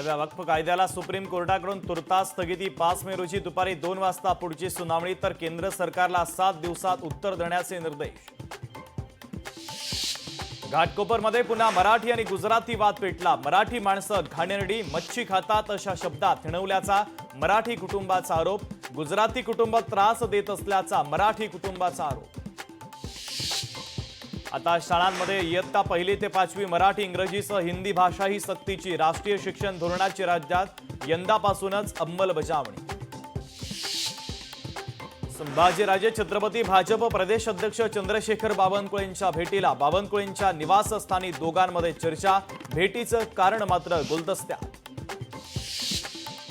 नव्या वक्फ कायद्याला सुप्रीम कोर्टाकडून तुर्तास स्थगिती 5 मे रोजी दुपारी 2 वाजता पुढची सुनावणी तर केंद्र सरकारला 7 दिवसात उत्तर देण्याचे निर्देश। घाटकोपरमध्ये पुन्हा मराठी आणि गुजराती वाद पेटला। मराठी माणसं घाणेरडी मच्छी खातात अशा शब्दात हिणवल्याचा मराठी कुटुंबाचा आरोप। गुजराती कुटुंब त्रास देत असल्याचा मराठी कुटुंबाचा आरोप। आता शाळांमध्ये इयत्ता 1ली ते 5वी मराठी इंग्रजीसह हिंदी भाषा ही सक्तीची। राष्ट्रीय शिक्षण धोरणाची राज्यात यंदापासूनच अंमलबजावणी। संभाजीराजे छत्रपती भाजप प्रदेश अध्यक्ष चंद्रशेखर बावनकुळेंच्या भेटीला। बावनकुळेंच्या निवासस्थानी दोघांमध्ये चर्चा। भेटीचं कारण मात्र गुलदस्त्यात।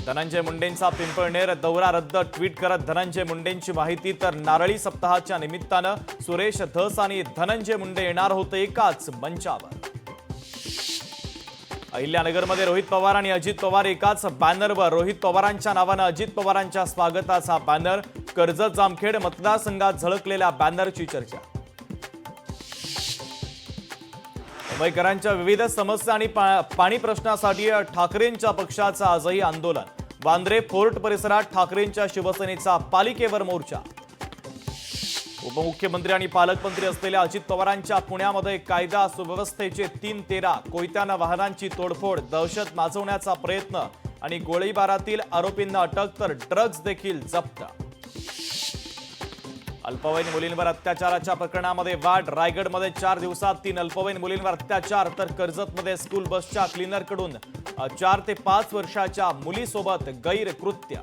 धनंजय मुंडेंचा पिंपळनेर दौरा रद्द। ट्विट करत धनंजय मुंडेंची माहिती। तर नारळी सप्ताहाच्या निमित्तानं सुरेश धस आणि धनंजय मुंडे येणार होते एकाच मंचावर। अहिल्यानगरमध्ये रोहित पवार आणि अजित पवार एकाच बॅनरवर। रोहित पवारांच्या नावानं अजित पवारांच्या स्वागताचा बॅनर। कर्जत जामखेड मतदारसंघात झळकलेल्या बॅनरची चर्चा। मुंबईकरांच्या विविध समस्या आणि पाणी प्रश्नासाठी ठाकरेंच्या पक्षाचं आजही आंदोलन। वांद्रे फोर्ट परिसरात ठाकरेंच्या शिवसेनेचा पालिकेवर मोर्चा। उपमुख्यमंत्री आणि पालकमंत्री असलेल्या अजित पवारांच्या पुण्यामध्ये कायदा सुव्यवस्थेचे 3-13। कोयत्यानं वाहनांची तोडफोड, दहशत माजवण्याचा प्रयत्न आणि गोळीबारातील आरोपींना अटक तर ड्रग्ज देखील जप्त। अल्पवयीन मुलींवर अत्याचाराच्या प्रकरणामध्ये वाढ। रायगडमध्ये 4 दिवसात 3 अल्पवयीन मुलींवर अत्याचार तर कर्जतमध्ये स्कूल बसच्या क्लीनरकडून 4 ते 5 वर्षाच्या मुलीसोबत गैरकृत्य।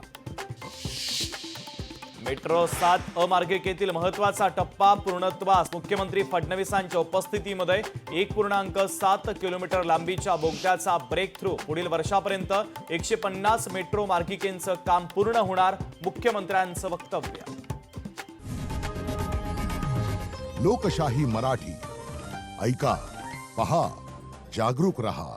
मेट्रो 7 अमार्गिकेतील महत्वाचा टप्पा पूर्णत्वास। मुख्यमंत्री फडणवीसांच्या उपस्थितीमध्ये 1.7 किलोमीटर लांबीच्या बोगद्याचा ब्रेक थ्रू। पुढील वर्षापर्यंत 150 मेट्रो मार्गिकेचं काम पूर्ण होणार, मुख्यमंत्र्यांचं वक्तव्य। लोकशाही मराठी ऐका, पहा, जागरूक रहा।